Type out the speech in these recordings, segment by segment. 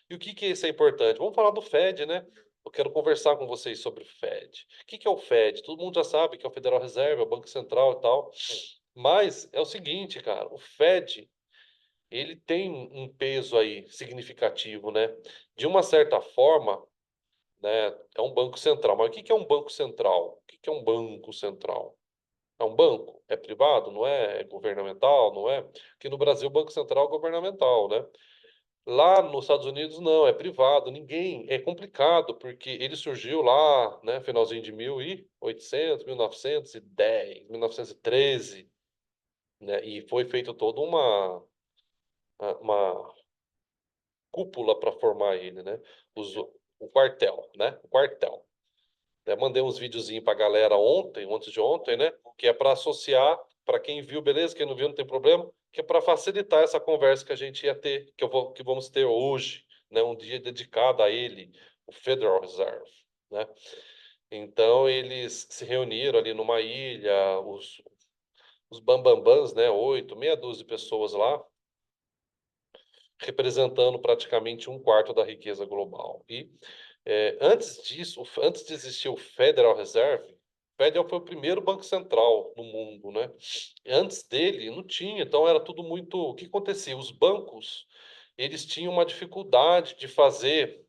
E o que que isso é importante? Vamos falar do Fed, né? Eu quero conversar com vocês sobre o Fed. O que que é o Fed? Todo mundo já sabe que é o Federal Reserve, é o Banco Central e tal. Mas é o seguinte, cara, o Fed, ele tem um peso aí significativo, né? De uma certa forma, né, é um banco central. Mas o que que é um banco central? O que que é um banco central? É um banco? É privado? Não é? É governamental? Não é? Aqui no Brasil, o Banco Central é governamental, né? Lá nos Estados Unidos, não, é privado. Ninguém. É complicado, porque ele surgiu lá, né, finalzinho de 1800, 1910, 1913, né? E foi feito toda uma cúpula para formar ele, né? O quartel, né? O quartel. Até mandei uns videozinhos pra galera ontem, antes de ontem, né? Que é para associar, para quem viu, beleza, quem não viu, não tem problema, que é para facilitar essa conversa que a gente ia ter, que vamos ter hoje, né? Um dia dedicado a ele, o Federal Reserve, né? Então eles se reuniram ali numa ilha, os bambambãs, né? Oito, meia dúzia de pessoas lá, representando praticamente um quarto da riqueza global. E antes disso, antes de existir o Federal Reserve, o Federal foi o primeiro banco central no mundo, né? Antes dele não tinha, então era tudo muito. O que acontecia? Os bancos eles tinham uma dificuldade de fazer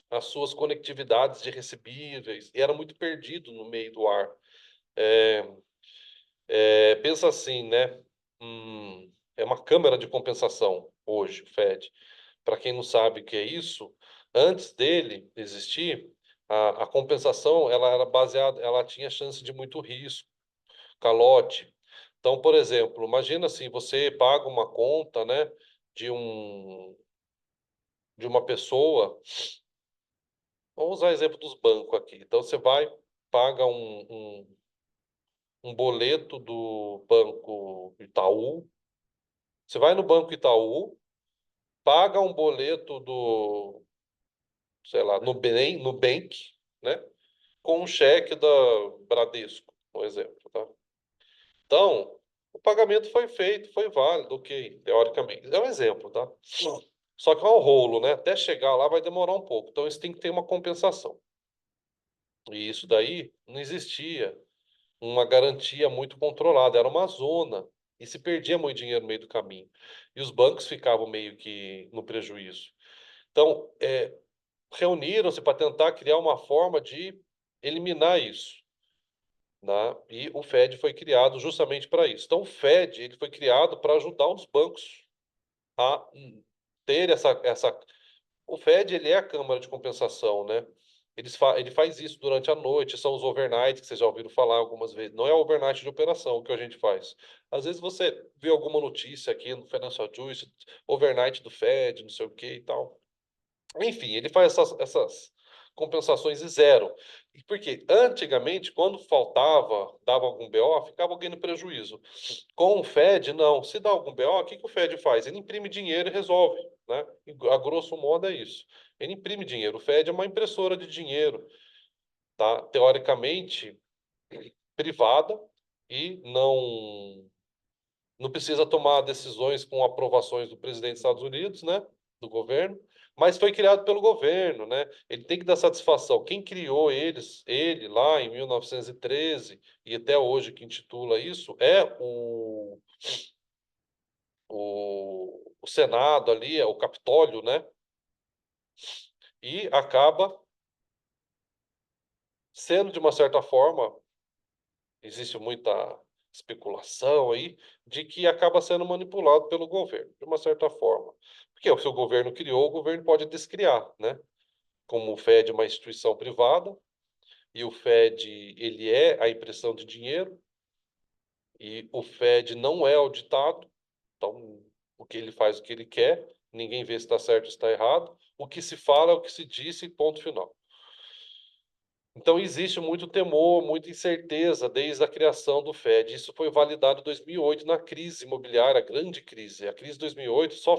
as suas conectividades de recebíveis e era muito perdido no meio do ar. É, pensa assim, né? É uma câmara de compensação hoje, o Fed. Para quem não sabe o que é isso, antes dele existir, a compensação ela era baseada, ela tinha chance de muito risco, calote. Então, por exemplo, imagina assim, você paga uma conta, né, de de uma pessoa. Vamos usar o exemplo dos bancos aqui. Então, você vai, paga um boleto do Banco Itaú. Você vai no Banco Itaú, paga um boleto do, sei lá, Nubank, né? Com um cheque da Bradesco, por exemplo, tá? Então, o pagamento foi feito, foi válido, ok, teoricamente. É um exemplo, tá? Só que é um rolo, né? Até chegar lá vai demorar um pouco. Então, isso tem que ter uma compensação. E isso daí não existia uma garantia muito controlada, era uma zona. E se perdia muito dinheiro no meio do caminho. E os bancos ficavam meio que no prejuízo. Então, reuniram-se para tentar criar uma forma de eliminar isso, né? E o Fed foi criado justamente para isso. Então, o Fed ele foi criado para ajudar os bancos a ter essa. O Fed ele é a câmara de compensação, né? Ele faz isso durante a noite, são os overnights que vocês já ouviram falar algumas vezes. Não é o overnight de operação que a gente faz. Às vezes você vê alguma notícia aqui no Financial Juice, overnight do Fed, não sei o que e tal. Enfim, ele faz essas compensações em zero. E porque antigamente, quando faltava, dava algum BO, ficava alguém no prejuízo. Com o Fed, não. Se dá algum BO, o que que o Fed faz? Ele imprime dinheiro e resolve, né? E, a grosso modo é isso. Ele imprime dinheiro. O Fed é uma impressora de dinheiro, tá? Teoricamente privada e não precisa tomar decisões com aprovações do presidente dos Estados Unidos, né? Do governo, mas foi criado pelo governo, né? Ele tem que dar satisfação. Quem criou ele lá em 1913 e até hoje que intitula isso, é o Senado ali, é o Capitólio, né? E acaba sendo, de uma certa forma, existe muita especulação aí, de que acaba sendo manipulado pelo governo, de uma certa forma. Porque o seu governo criou, o governo pode descriar, né? Como o Fed é uma instituição privada, e o Fed ele é a impressão de dinheiro, e o Fed não é auditado, então o que ele faz o que ele quer, ninguém vê se está certo ou se está errado, o que se fala é o que se disse, ponto final. Então existe muito temor, muita incerteza desde a criação do Fed. Isso foi validado em 2008 na crise imobiliária, a grande crise. A crise de 2008 só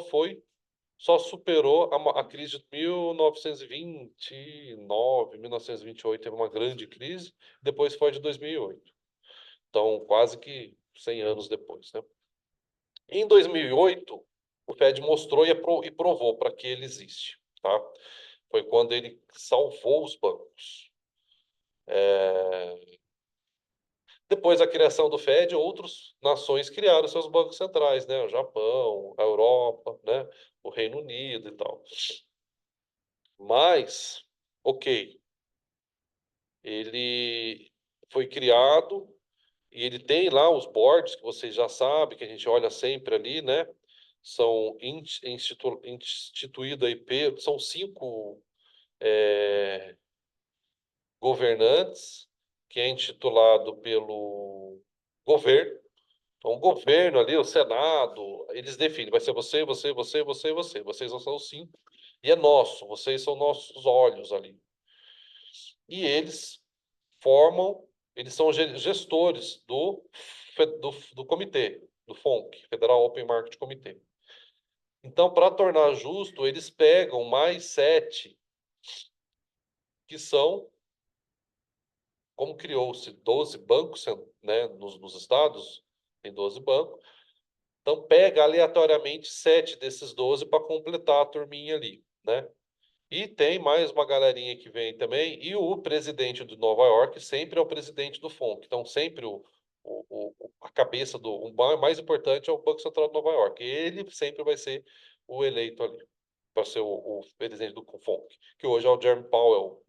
superou a crise de 1929, 1928, teve uma grande crise, depois foi a de 2008. Então, quase que 100 anos depois, né? Em 2008, o Fed mostrou e provou para que ele existe. tá? Foi quando ele salvou os bancos. Depois da criação do Fed, outras nações criaram seus bancos centrais, né? O Japão, a Europa, né? O Reino Unido e tal. Mas, ok, ele foi criado e ele tem lá os boards que vocês já sabem, que a gente olha sempre ali, né? São instituídos aí, são 5 governantes, que é intitulado pelo governo. Então, o governo ali, o Senado, eles definem, vai ser você, você, você, você e você. Vocês não são os 5. E é nosso, vocês são nossos olhos ali. E eles são gestores do comitê, do FONC, Federal Open Market Committee. Então, para tornar justo, eles pegam mais 7, que são, como criou-se 12 bancos, né, nos estados, tem 12 bancos, então pega aleatoriamente 7 desses 12 para completar a turminha ali, né? E tem mais uma galerinha que vem também, e o presidente de Nova York sempre é o presidente do FONC. Então, sempre a cabeça o mais importante é o Banco Central de Nova York. Ele sempre vai ser o eleito ali, para ser o presidente do FONC, que hoje é o Jerome Powell.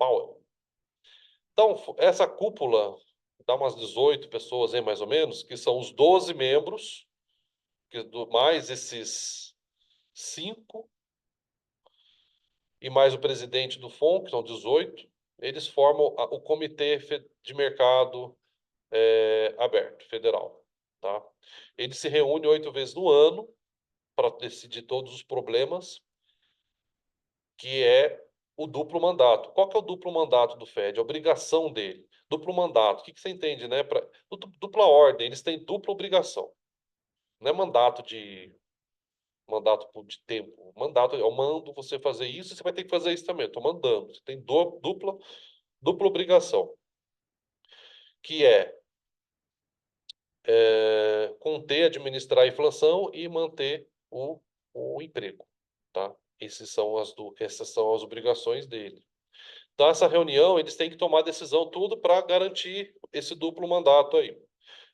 Então, essa cúpula dá umas 18 pessoas aí, mais ou menos, que são os 12 membros, mais esses 5 e mais o presidente do FONC, que são 18, eles formam o Comitê de Mercado Aberto, federal. Tá? Ele se reúne 8 vezes no ano para decidir todos os problemas, que é o duplo mandato. Qual que é o duplo mandato do Fed? A obrigação dele. Duplo mandato. O que você entende, né? Dupla ordem. Eles têm dupla obrigação. Não é mandato de tempo. Mandato, eu mando você fazer isso, você vai ter que fazer isso também. Eu estou mandando. Você tem dupla obrigação, que conter, administrar a inflação e manter o emprego, tá? Essas são as obrigações dele. Então, essa reunião, eles têm que tomar decisão tudo para garantir esse duplo mandato aí.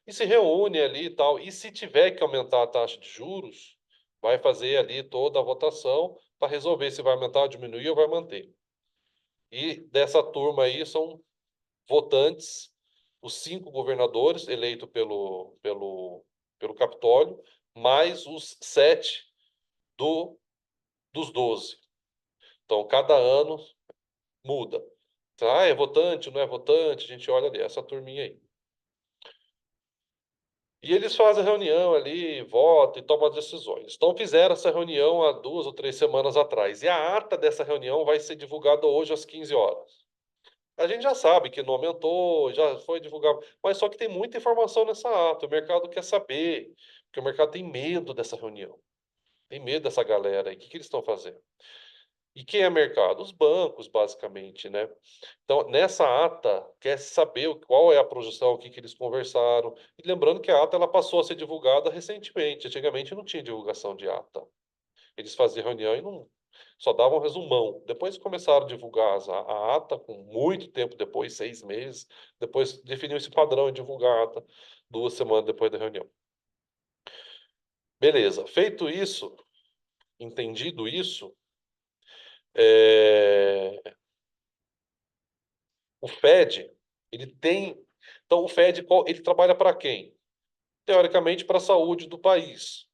E se reúne ali e tal. E se tiver que aumentar a taxa de juros, vai fazer ali toda a votação para resolver se vai aumentar, diminuir ou vai manter. E dessa turma aí são votantes, os 5 governadores eleitos pelo Capitólio, mais os 7 dos 12. Então, cada ano muda. Ah, é votante, não é votante? A gente olha ali, essa turminha aí. E eles fazem reunião ali, votam e tomam as decisões. Então, fizeram essa reunião há 2 ou 3 semanas atrás. E a ata dessa reunião vai ser divulgada hoje às 15 horas. A gente já sabe que não aumentou, já foi divulgado, mas só que tem muita informação nessa ata. O mercado quer saber, porque o mercado tem medo dessa reunião, tem medo dessa galera aí. O que eles estão fazendo? E quem é mercado? Os bancos, basicamente, né? Então, nessa ata, quer saber qual é a projeção, o que eles conversaram. E lembrando que a ata ela passou a ser divulgada recentemente. Antigamente não tinha divulgação de ata. Eles faziam reunião e não só davam um resumão. Depois começaram a divulgar a ata, com muito tempo depois, 6 meses. Depois definiu esse padrão e divulgar a ata 2 semanas depois da reunião. Beleza. Feito isso, entendido isso, é, o Fed, ele tem. Então, o Fed, ele trabalha para quem? Teoricamente, para a saúde do país,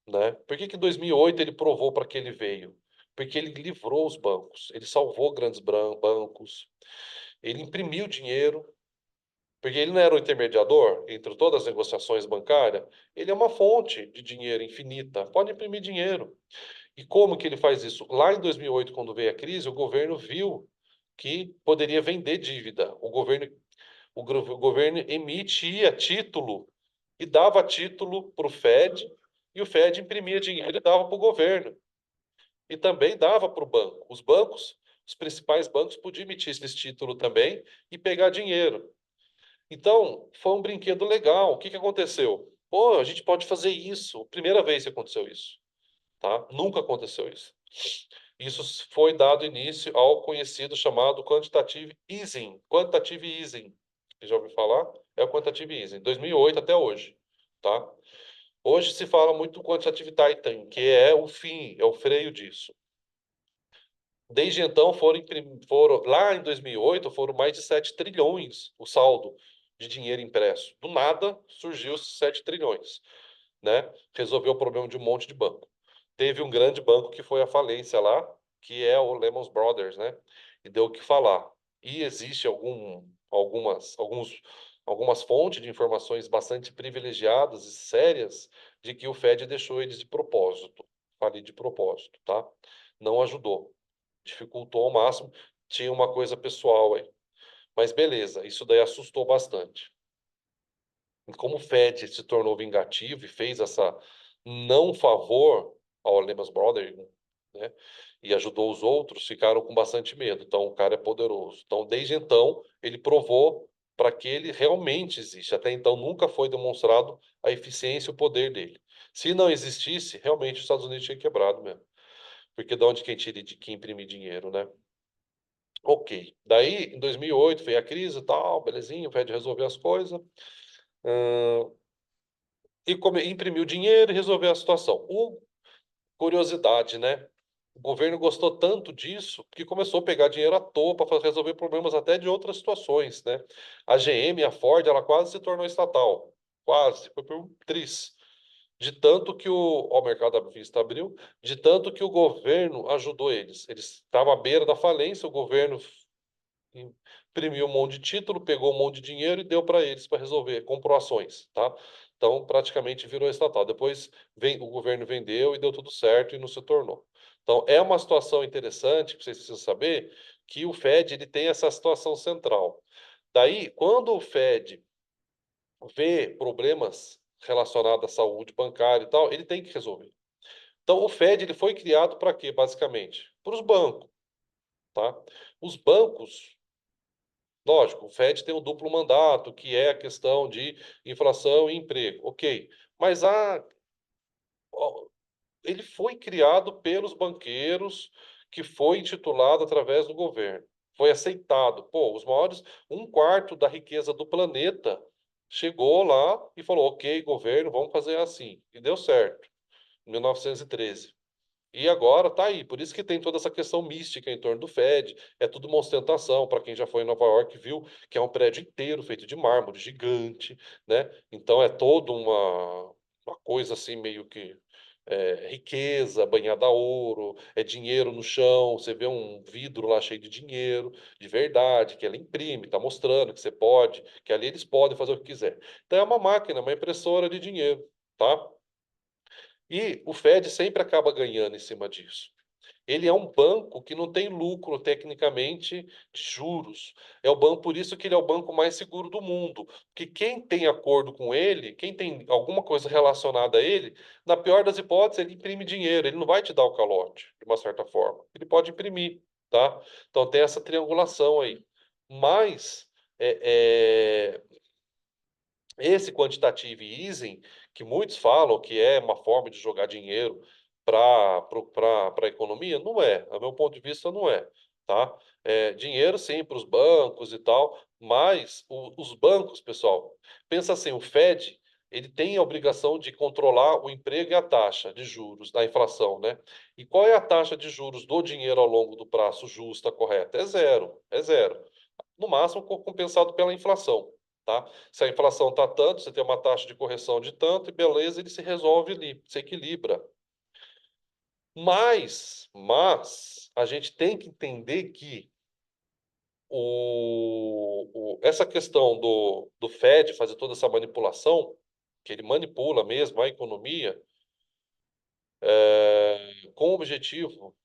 né? Por que que em 2008 ele provou para que ele veio? Porque ele livrou os bancos, ele salvou grandes bancos, ele imprimiu dinheiro, porque ele não era o intermediador entre todas as negociações bancárias, ele é uma fonte de dinheiro infinita, pode imprimir dinheiro. E como que ele faz isso? Lá em 2008, quando veio a crise, o governo viu que poderia vender dívida. O governo emitia título e dava título para o Fed, e o Fed imprimia dinheiro e dava para o governo. E também dava para o banco. Os bancos, os principais bancos, podiam emitir esse título também e pegar dinheiro. Então, foi um brinquedo legal. O que que aconteceu? Pô, a gente pode fazer isso. Primeira vez que aconteceu isso, tá? Nunca aconteceu isso. Isso foi dado início ao conhecido chamado quantitative easing. Quantitative easing, você já ouviu falar? É o quantitative easing, 2008 até hoje, tá? Hoje se fala muito do quantitative tightening, que é o fim, é o freio disso. Desde então, foram lá em 2008, foram mais de 7 trilhões o saldo de dinheiro impresso. Do nada, surgiu 7 trilhões, né? Resolveu o problema de um monte de banco. Teve um grande banco que foi à falência lá, que é o Lehman Brothers, né? E deu o que falar. E existe algumas fontes de informações bastante privilegiadas e sérias de que o Fed deixou eles de propósito. Falei de propósito, tá? Não ajudou, dificultou ao máximo. Tinha uma coisa pessoal aí. Mas beleza, isso daí assustou bastante. E como o Fed se tornou vingativo e fez essa não favor ao Lehman Brothers, né? E ajudou os outros, ficaram com bastante medo. Então, o cara é poderoso. Então, desde então, ele provou para que ele realmente existe. Até então, nunca foi demonstrado a eficiência e o poder dele. Se não existisse, realmente os Estados Unidos tinha quebrado mesmo. Porque de onde que imprimir dinheiro, né? Ok. Daí, em 2008, veio a crise e tal, belezinha, o Fed resolveu as coisas. E imprimiu dinheiro e resolveu a situação. Curiosidade, né? O governo gostou tanto disso que começou a pegar dinheiro à toa para resolver problemas até de outras situações, né? A GM, a Ford, ela quase se tornou estatal. Quase. Foi por um tris. De tanto que o mercado à vista abriu, de tanto que o governo ajudou eles. Eles estavam à beira da falência, o governo imprimiu um monte de título, pegou um monte de dinheiro e deu para eles para resolver, comprou ações, tá? Então, praticamente virou estatal. Depois o governo vendeu e deu tudo certo e não se tornou. Então, é uma situação interessante, que vocês precisam saber, que o Fed ele tem essa situação central. Daí, quando o Fed vê problemas relacionados à saúde bancária e tal, ele tem que resolver. Então, o Fed ele foi criado para quê, basicamente? Para os bancos, tá? Os bancos. Lógico, o Fed tem um duplo mandato, que é a questão de inflação e emprego. Ok. Mas ó, ele foi criado pelos banqueiros, que foi intitulado através do governo. Foi aceitado. Pô, os maiores, um quarto da riqueza do planeta chegou lá e falou: ok, governo, vamos fazer assim. E deu certo, em 1913. E agora tá aí, por isso que tem toda essa questão mística em torno do Fed, é tudo uma ostentação, para quem já foi em Nova York viu que é um prédio inteiro feito de mármore, gigante, né? Então é toda uma coisa assim meio que riqueza, banhada a ouro, é dinheiro no chão, você vê um vidro lá cheio de dinheiro, de verdade, que ela imprime, tá mostrando que você pode, que ali eles podem fazer o que quiser. Então é uma máquina, uma impressora de dinheiro, tá? E o Fed sempre acaba ganhando em cima disso. Ele é um banco que não tem lucro tecnicamente de juros. É o banco, por isso que ele é o banco mais seguro do mundo. Porque quem tem acordo com ele, quem tem alguma coisa relacionada a ele, na pior das hipóteses, ele imprime dinheiro. Ele não vai te dar o calote, de uma certa forma. Ele pode imprimir, tá? Então tem essa triangulação aí. Mas esse quantitative easing, que muitos falam que é uma forma de jogar dinheiro para a economia, não é. A meu ponto de vista, não é. Tá? É, dinheiro, sim, para os bancos e tal, mas os bancos, pessoal, pensa assim, o Fed, ele tem a obrigação de controlar o emprego e a taxa de juros, da inflação, né? E qual é a taxa de juros do dinheiro ao longo do prazo justa, correta? É zero, é zero. No máximo, compensado pela inflação. Tá? Se a inflação está tanto, você tem uma taxa de correção de tanto, e beleza, ele se resolve ali, se equilibra. Mas a gente tem que entender que essa questão do Fed fazer toda essa manipulação, que ele manipula mesmo a economia, com o objetivo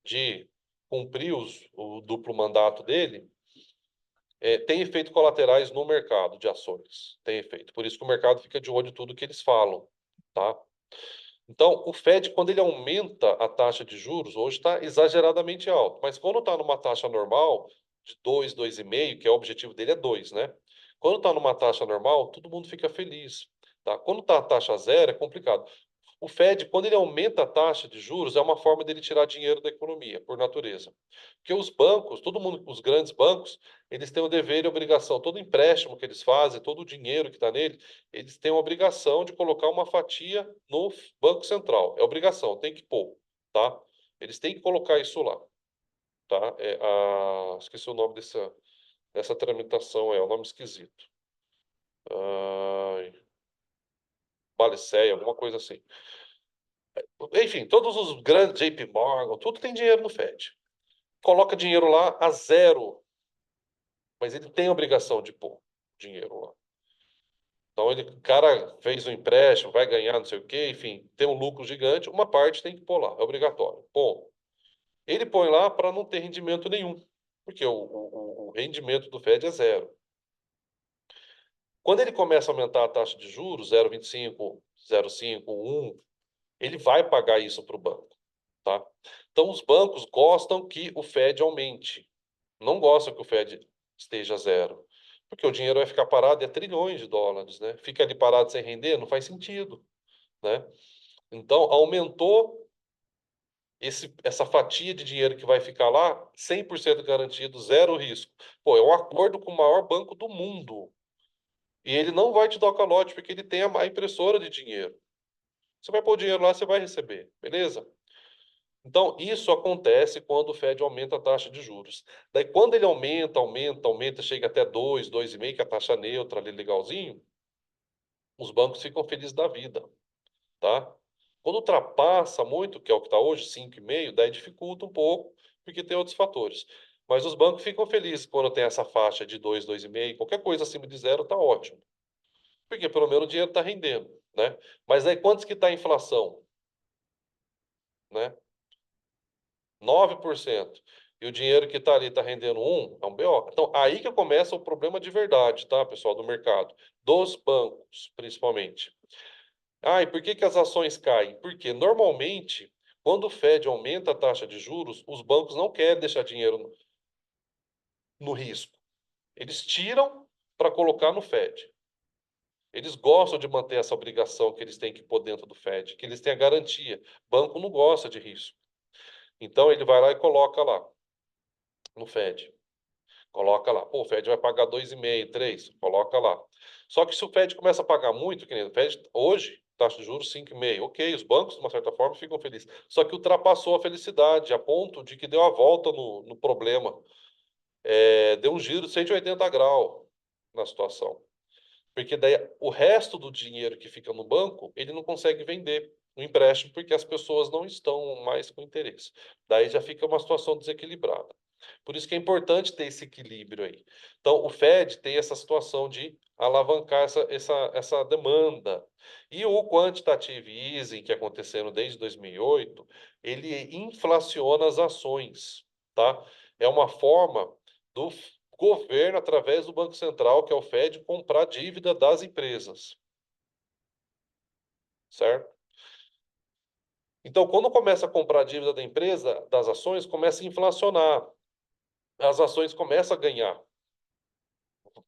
de cumprir o duplo mandato dele, tem efeitos colaterais no mercado de ações. Tem efeito. Por isso que o mercado fica de olho em tudo que eles falam. Tá? Então, o Fed, quando ele aumenta a taxa de juros, hoje está exageradamente alto. Mas quando está numa taxa normal, de 2, 2,5, que é o objetivo dele é 2, né? Quando está numa taxa normal, todo mundo fica feliz. Tá? Quando está a taxa zero, é complicado. O Fed, quando ele aumenta a taxa de juros, é uma forma dele tirar dinheiro da economia, por natureza. Porque os bancos, todo mundo, os grandes bancos, eles têm o dever e a obrigação, todo empréstimo que eles fazem, todo o dinheiro que está nele, eles têm a obrigação de colocar uma fatia no Banco Central. É obrigação, tem que pôr, tá? Eles têm que colocar isso lá, tá? Esqueci o nome dessa tramitação, é um nome esquisito. Ai, Baliceia, alguma coisa assim. Enfim, todos os grandes JP Morgan, tudo tem dinheiro no Fed. Coloca dinheiro lá a zero, mas ele tem a obrigação de pôr dinheiro lá. Então, o cara fez um empréstimo, vai ganhar não sei o quê, enfim, tem um lucro gigante, uma parte tem que pôr lá, é obrigatório. Bom, ele põe lá para não ter rendimento nenhum, porque o rendimento do Fed é zero. Quando ele começa a aumentar a taxa de juros, 0,25, 0,5, 1, ele vai pagar isso para o banco, tá? Então, os bancos gostam que o Fed aumente, não gostam que o Fed esteja zero, porque o dinheiro vai ficar parado, é trilhões de dólares, né? Fica ali parado sem render, não faz sentido, né? Então, aumentou essa fatia de dinheiro que vai ficar lá, 100% garantido, zero risco. Pô, é um acordo com o maior banco do mundo. E ele não vai te dar o calote, porque ele tem a impressora de dinheiro. Você vai pôr o dinheiro lá, você vai receber, beleza? Então, isso acontece quando o Fed aumenta a taxa de juros. Daí, quando ele aumenta, chega até 2, 2,5, que é a taxa neutra ali, legalzinho, os bancos ficam felizes da vida, tá? Quando ultrapassa muito, que é o que está hoje, 5,5, daí dificulta um pouco, porque tem outros fatores. Mas os bancos ficam felizes quando tem essa faixa de 2, 2,5, qualquer coisa acima de zero está ótimo. Porque pelo menos o dinheiro está rendendo, né? Mas aí quantos que está a inflação, né? 9%. E o dinheiro que está ali está rendendo 1, é um BO. Então, aí que começa o problema de verdade, tá, pessoal, do mercado. Dos bancos, principalmente. Ah, e por que que as ações caem? Porque, normalmente, quando o Fed aumenta a taxa de juros, os bancos não querem deixar dinheiro no risco. Eles tiram para colocar no Fed. Eles gostam de manter essa obrigação que eles têm que pôr dentro do Fed, que eles têm a garantia. Banco não gosta de risco. Então, ele vai lá e coloca lá no Fed. Coloca lá. Pô, o Fed vai pagar 2,5, 3, coloca lá. Só que se o Fed começa a pagar muito, que nem o Fed hoje, taxa de juros 5,5. Ok, os bancos, de uma certa forma, ficam felizes. Só que ultrapassou a felicidade, a ponto de que deu a volta no problema. Deu um giro de 180 graus na situação. Porque daí o resto do dinheiro que fica no banco, ele não consegue vender o empréstimo, porque as pessoas não estão mais com interesse. Daí já fica uma situação desequilibrada. Por isso que é importante ter esse equilíbrio aí. Então, o Fed tem essa situação de alavancar essa demanda. E o quantitative easing, que acontecendo desde 2008, ele inflaciona as ações, tá? É uma forma do governo, através do Banco Central, que é o Fed, comprar dívida das empresas, certo? Então, quando começa a comprar a dívida da empresa, das ações, começa a inflacionar. As ações começam a ganhar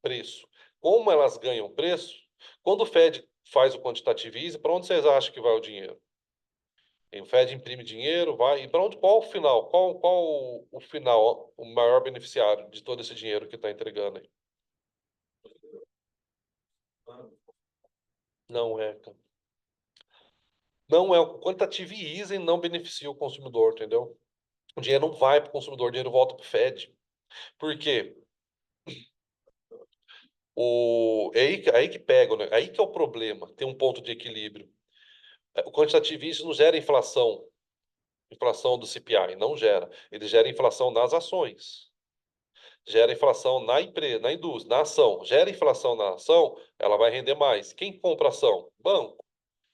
preço. Como elas ganham preço, quando o Fed faz o quantitative easing, para onde vocês acham que vai o dinheiro? O Fed imprime dinheiro, vai. E para onde? Qual o final? Qual o final, o maior beneficiário de todo esse dinheiro que está entregando aí? Não é, cara. Não é. O quantitative easing não beneficia o consumidor, entendeu? O dinheiro não vai para o consumidor, o dinheiro volta para o Fed. Por quê? É aí que pega, né? Aí que é o problema, tem um ponto de equilíbrio. O quantitative easing não gera inflação do CPI, não gera. Ele gera inflação nas ações, gera inflação na empresa, na indústria, na ação. Gera inflação na ação, ela vai render mais. Quem compra ação? Banco.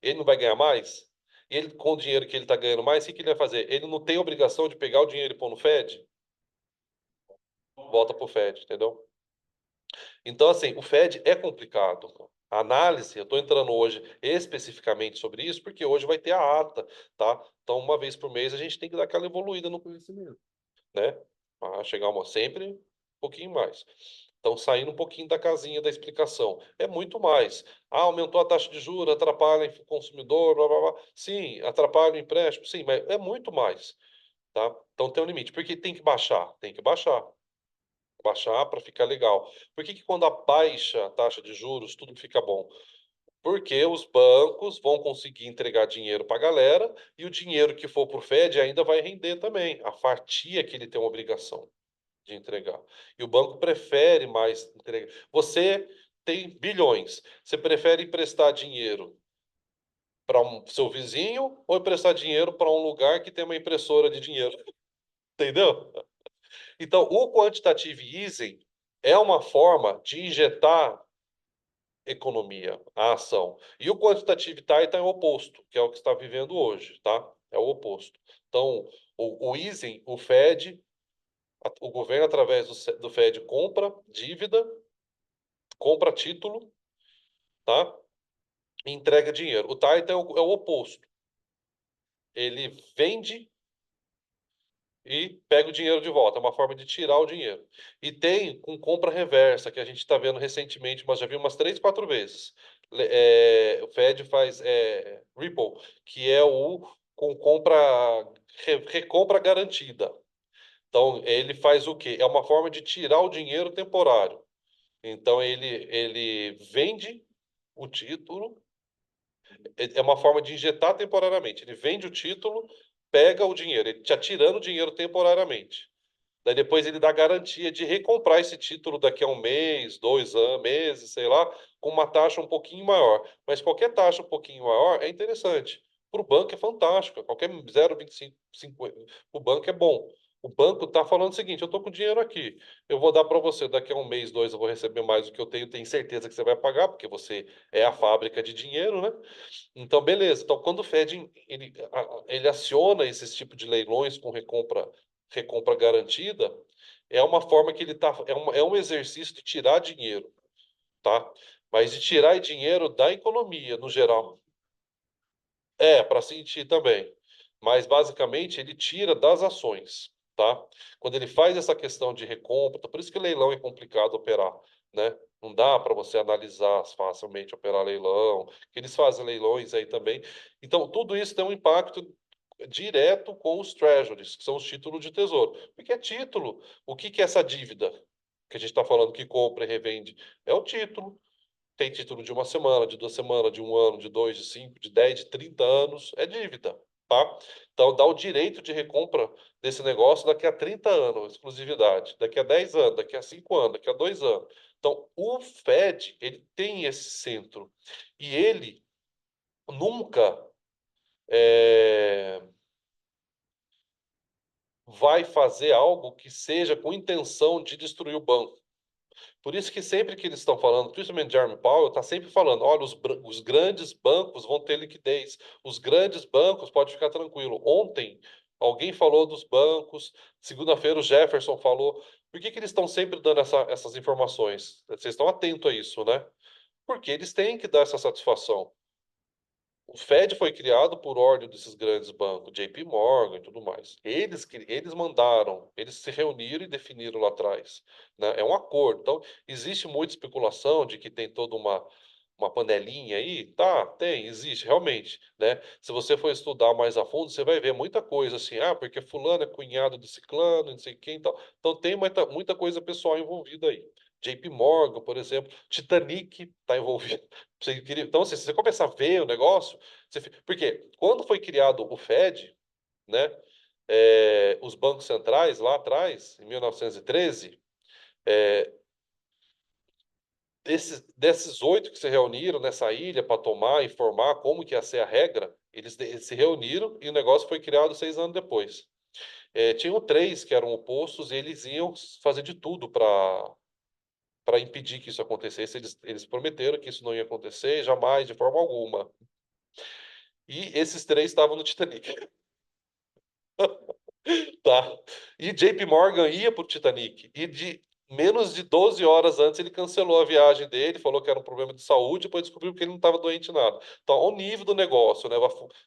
Ele não vai ganhar mais? E ele, com o dinheiro que ele está ganhando mais, o que que ele vai fazer? Ele não tem obrigação de pegar o dinheiro e pôr no Fed? Volta para o Fed, entendeu? Então, assim, o Fed é complicado. A análise, eu estou entrando hoje especificamente sobre isso, porque hoje vai ter a ata, tá? Então, uma vez por mês, a gente tem que dar aquela evoluída no conhecimento, né? Para chegar sempre um pouquinho mais. Então, saindo um pouquinho da casinha da explicação. É muito mais. Ah, aumentou a taxa de juros, atrapalha o consumidor, blá, blá, blá. Sim, atrapalha o empréstimo, sim, mas é muito mais, tá? Então tem um limite. Por que tem que baixar? Tem que baixar. Baixar para ficar legal. Por que que quando abaixa a taxa de juros, tudo fica bom? Porque os bancos vão conseguir entregar dinheiro para a galera e o dinheiro que for para o Fed ainda vai render também. A fatia que ele tem uma obrigação de entregar. E o banco prefere mais entregar. Você tem bilhões. Você prefere emprestar dinheiro para seu vizinho ou emprestar dinheiro para um lugar que tem uma impressora de dinheiro? Entendeu? Então, o quantitative easing é uma forma de injetar economia, a ação. E o quantitative tighten é o oposto, que é o que está vivendo hoje, tá? É o oposto. Então, o easing, o Fed, o governo, através do Fed, compra dívida, compra título, tá? E entrega dinheiro. O Titan é o oposto. Ele vende e pega o dinheiro de volta. É uma forma de tirar o dinheiro. E tem com compra reversa, que a gente está vendo recentemente, mas já viu umas 3, 4 vezes. O Fed faz Ripple, que é o com compra, recompra garantida. Então, ele faz o quê? É uma forma de tirar o dinheiro temporário. Então, ele vende o título, é uma forma de injetar temporariamente. Ele vende o título, pega o dinheiro, ele está tirando o dinheiro temporariamente. Daí depois ele dá garantia de recomprar esse título daqui a um mês, 2 meses, sei lá, com uma taxa um pouquinho maior. Mas qualquer taxa um pouquinho maior é interessante. Para o banco é fantástico. Qualquer 0,25, 50, o banco é bom. O banco está falando o seguinte: eu estou com dinheiro aqui, eu vou dar para você daqui a um mês, dois, eu vou receber mais do que eu tenho certeza que você vai pagar, porque você é a fábrica de dinheiro, né? Então, beleza. Então, quando o Fed ele aciona esse tipo de leilões com recompra garantida, é uma forma que ele tá, é um exercício de tirar dinheiro, tá? Mas de tirar dinheiro da economia, no geral. É, para sentir também. Mas basicamente ele tira das ações, tá? Quando ele faz essa questão de recompra, por isso que leilão é complicado operar, né? Não dá para você analisar facilmente operar leilão, que eles fazem leilões aí também. Então, tudo isso tem um impacto direto com os treasuries, que são os títulos de tesouro. Porque é título. O que que é essa dívida que a gente está falando que compra e revende? É o título. Tem título de uma semana, de 2 semanas, de um ano, de dois, de 5, de 10, de 30 anos, é dívida, tá? Então dá o direito de recompra desse negócio daqui a 30 anos, exclusividade, daqui a 10 anos, daqui a 5 anos, daqui a 2 anos. Então o Fed, ele tem esse centro e ele nunca é, vai fazer algo que seja com intenção de destruir o banco. Por isso que sempre que eles estão falando, principalmente Jeremy Powell, está sempre falando, olha, os grandes bancos vão ter liquidez, os grandes bancos pode ficar tranquilo. Ontem alguém falou dos bancos, segunda-feira o Jefferson falou. Por que que eles estão sempre dando essas informações? Vocês estão atentos a isso, né? Porque eles têm que dar essa satisfação. O Fed foi criado por ordem desses grandes bancos, JP Morgan e tudo mais. Eles mandaram, eles se reuniram e definiram lá atrás, né? É um acordo. Então, existe muita especulação de que tem toda uma panelinha aí. Tá, tem, existe, realmente, né? Se você for estudar mais a fundo, você vai ver muita coisa assim, porque fulano é cunhado de ciclano, não sei quem e tal. Então, tem muita coisa pessoal envolvida aí. JP Morgan, por exemplo, Titanic está envolvido. Então, assim, se você começar a ver o negócio, porque quando foi criado o Fed, né, os bancos centrais lá atrás, em 1913, é, desses 8 que se reuniram nessa ilha para tomar, informar como que ia ser a regra, eles se reuniram e o negócio foi criado 6 anos depois. Tinham 3 que eram opostos e eles iam fazer de tudo para impedir que isso acontecesse. Eles prometeram que isso não ia acontecer jamais, de forma alguma. E esses 3 estavam no Titanic. Tá. E JP Morgan ia para o Titanic. Menos de 12 horas antes ele cancelou a viagem dele, falou que era um problema de saúde, depois descobriu que ele não estava doente nada. Então, ao nível do negócio, né?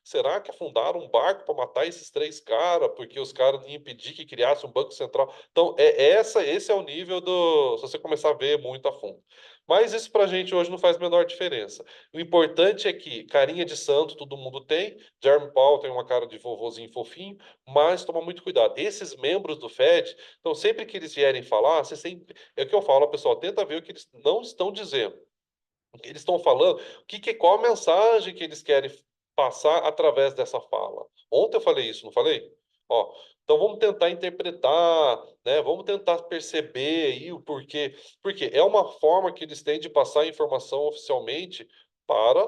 Será que afundaram um barco para matar esses três caras, porque os caras iam impedir que criasse um banco central? Então, esse é o nível do. Se você começar a ver muito a fundo. Mas isso pra gente hoje não faz a menor diferença. O importante é que carinha de santo todo mundo tem, Jerome Powell tem uma cara de vovozinho fofinho, mas toma muito cuidado. Esses membros do Fed, então sempre que eles vierem falar, você sempre, é o que eu falo, pessoal, tenta ver o que eles não estão dizendo. O que eles estão falando, qual a mensagem que eles querem passar através dessa fala. Ontem eu falei isso, não falei? Ó, então vamos tentar interpretar, né? Vamos tentar perceber aí o porquê. Porque é uma forma que eles têm de passar a informação oficialmente para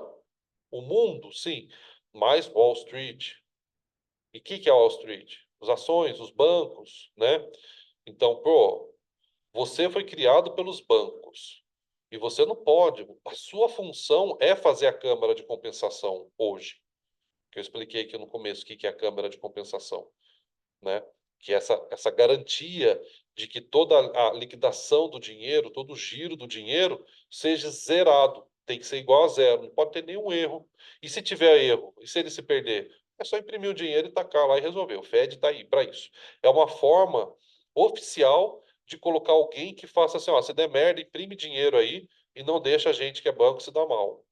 o mundo, sim. Mas Wall Street. E o que é Wall Street? As ações, os bancos, né? Então, pô, você foi criado pelos bancos. E você não pode. A sua função é fazer a câmara de compensação hoje. Que eu expliquei aqui no começo o que é a câmara de compensação, né? Que é essa garantia de que toda a liquidação do dinheiro, todo o giro do dinheiro seja zerado. Tem que ser igual a zero, não pode ter nenhum erro. E se tiver erro, e se ele se perder? É só imprimir o dinheiro e tacar lá e resolver. O Fed está aí para isso. É uma forma oficial de colocar alguém que faça assim, ó, se der merda, imprime dinheiro aí e não deixa a gente que é banco se dar mal,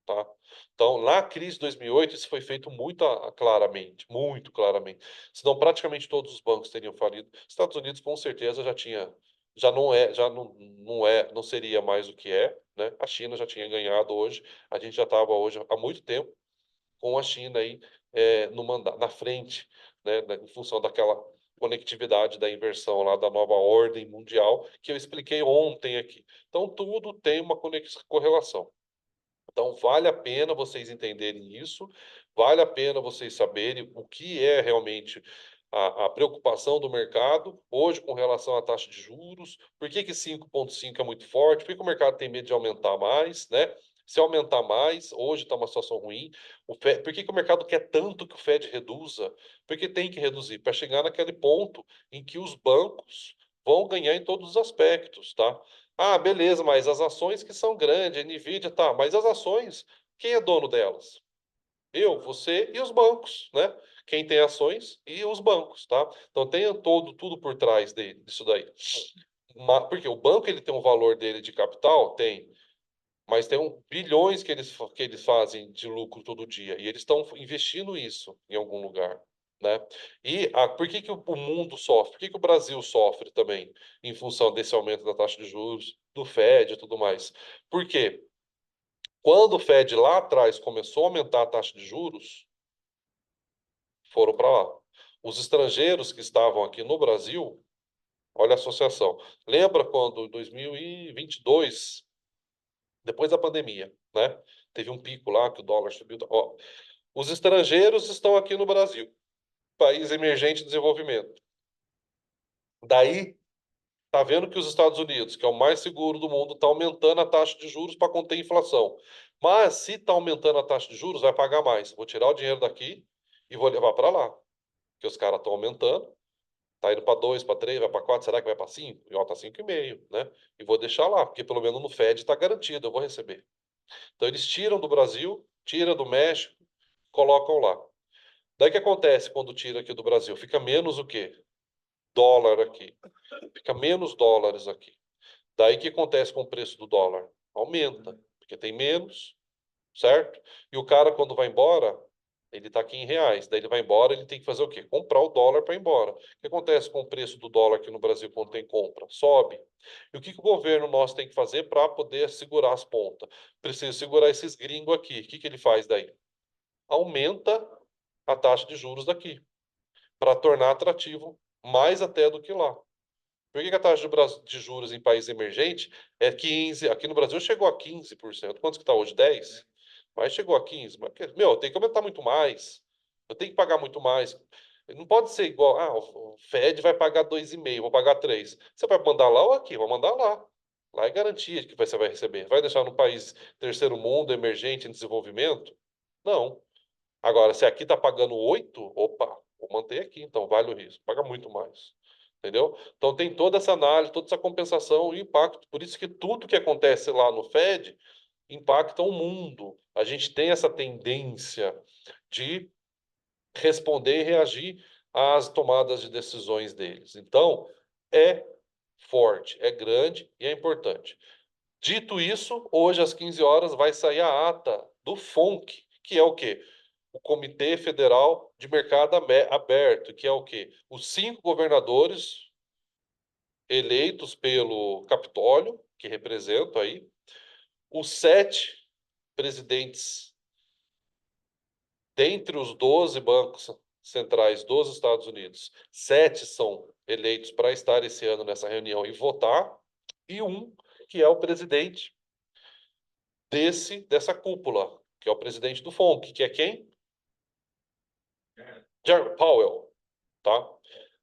tá? Então, na crise de 2008, isso foi feito claramente, muito claramente. Senão, praticamente todos os bancos teriam falido. Estados Unidos, com certeza, não seria mais o que é, né? A China já tinha ganhado hoje. A gente já estava hoje há muito tempo com a China aí no na frente, né? Em função daquela conectividade da inversão lá da nova ordem mundial que eu expliquei ontem aqui. Então, tudo tem uma correlação. Então, vale a pena vocês entenderem isso, vale a pena vocês saberem o que é realmente a preocupação do mercado hoje com relação à taxa de juros, por que que 5,5 é muito forte, por que que o mercado tem medo de aumentar mais, né? Se aumentar mais, hoje está uma situação ruim, por que que o mercado quer tanto que o Fed reduza? Porque tem que reduzir, para chegar naquele ponto em que os bancos vão ganhar em todos os aspectos, tá? Ah, beleza, mas as ações que são grandes, Nvidia, tá, mas as ações, quem é dono delas? Eu, você e os bancos, né? Quem tem ações e os bancos, tá? Então tenha tudo por trás disso daí. Porque o banco ele tem um valor dele de capital? Tem, mas tem bilhões que eles fazem de lucro todo dia e eles estão investindo isso em algum lugar, né? E por que que o mundo sofre? Por que que o Brasil sofre também em função desse aumento da taxa de juros, do Fed e tudo mais? Por quê? Quando o Fed lá atrás começou a aumentar a taxa de juros, foram para lá. Os estrangeiros que estavam aqui no Brasil, olha a associação. Lembra quando em 2022 depois da pandemia, né? Teve um pico lá que o dólar subiu. Ó, os estrangeiros estão aqui no Brasil, país emergente de desenvolvimento. Daí, tá vendo que os Estados Unidos, que é o mais seguro do mundo, está aumentando a taxa de juros para conter a inflação. Mas se está aumentando a taxa de juros, vai pagar mais. Vou tirar o dinheiro daqui e vou levar para lá, porque os caras estão aumentando. Tá indo para 2, para 3, vai para 4, será que vai para 5? E ó, tá 5,5, né? E vou deixar lá, porque pelo menos no Fed está garantido, eu vou receber. Então eles tiram do Brasil, tiram do México, colocam lá. Daí o que acontece quando tira aqui do Brasil? Fica menos o quê? Dólar aqui. Fica menos dólares aqui. Daí o que acontece com o preço do dólar? Aumenta, porque tem menos, certo? E o cara, quando vai embora, ele está aqui em reais. Daí ele vai embora, ele tem que fazer o quê? Comprar o dólar para ir embora. O que acontece com o preço do dólar aqui no Brasil quando tem compra? Sobe. E o que que o governo nosso tem que fazer para poder segurar as pontas? Precisa segurar esses gringos aqui. O que que ele faz daí? Aumenta a taxa de juros daqui, para tornar atrativo mais até do que lá. Por que que a taxa de juros em país emergente é 15? Aqui no Brasil chegou a 15%. Quantos que está hoje? 10? Mas chegou a 15. Mas, meu, tem que aumentar muito mais. Eu tenho que pagar muito mais. Não pode ser igual, o Fed vai pagar 2,5, vou pagar 3. Você vai mandar lá ou aqui? Vou mandar lá. Lá é garantia que você vai receber. Vai deixar no país terceiro mundo, emergente, em desenvolvimento? Não. Agora, se aqui está pagando 8, opa, vou manter aqui, então vale o risco. Paga muito mais. entendeu? Então tem toda essa análise, toda essa compensação e impacto. Por isso que tudo que acontece lá no Fed impacta o mundo. A gente tem essa tendência de responder e reagir às tomadas de decisões deles. Então, é forte, é grande e é importante. Dito isso, hoje às 15 horas vai sair a ata do FONC, que é o quê? O Comitê Federal de Mercado Aberto, que é o quê? Os 5 governadores eleitos pelo Capitólio, que representam aí, os 7 presidentes dentre os 12 bancos centrais dos Estados Unidos, 7 são eleitos para estar esse ano nessa reunião e votar, e um que é o presidente dessa cúpula, que é o presidente do FONC, que é quem? Jerome Powell, tá?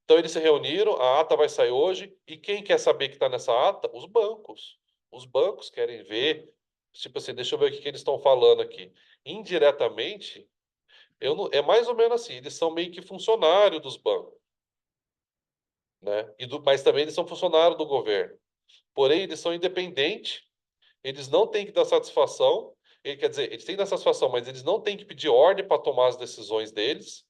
Então eles se reuniram, a ata vai sair hoje, e quem quer saber que está nessa ata? Os bancos. Os bancos querem ver, tipo assim, deixa eu ver o que eles estão falando aqui. Indiretamente, eu não, é mais ou menos assim, eles são meio que funcionários dos bancos, né? Mas também eles são funcionários do governo. Porém, eles são independentes, eles não têm que dar satisfação, quer dizer, eles têm que dar satisfação, mas eles não têm que pedir ordem para tomar as decisões deles,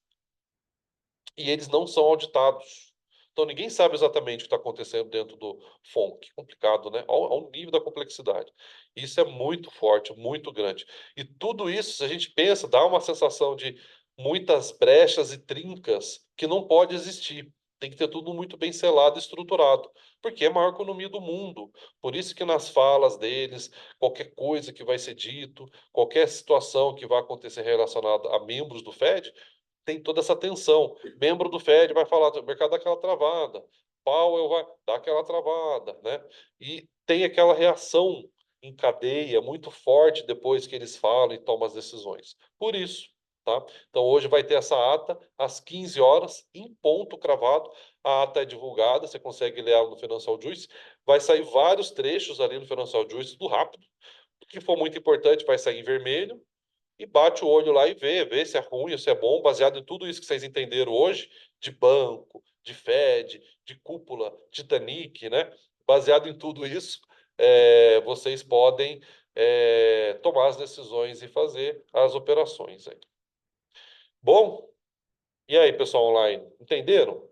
e eles não são auditados. Então ninguém sabe exatamente o que está acontecendo dentro do FONC. Complicado, né? Ao nível da complexidade. Isso é muito forte, muito grande. E tudo isso, se a gente pensa, dá uma sensação de muitas brechas e trincas que não pode existir. Tem que ter tudo muito bem selado e estruturado, porque é a maior economia do mundo. Por isso que nas falas deles, qualquer coisa que vai ser dito, qualquer situação que vai acontecer relacionada a membros do Fed, tem toda essa tensão. Membro do Fed vai falar, o mercado dá aquela travada, Powell vai dar aquela travada, né? E tem aquela reação em cadeia muito forte depois que eles falam e tomam as decisões. Por isso, tá? Então hoje vai ter essa ata às 15 horas, em ponto cravado. A ata é divulgada, você consegue ler ela no Financial Juice. Vai sair vários trechos ali no Financial Juice, tudo rápido. O que for muito importante vai sair em vermelho e bate o olho lá e vê se é ruim ou se é bom, baseado em tudo isso que vocês entenderam hoje, de banco, de Fed, de cúpula, Titanic, né? Baseado em tudo isso, vocês podem tomar as decisões e fazer as operações aí. Bom, e aí, pessoal online, entenderam?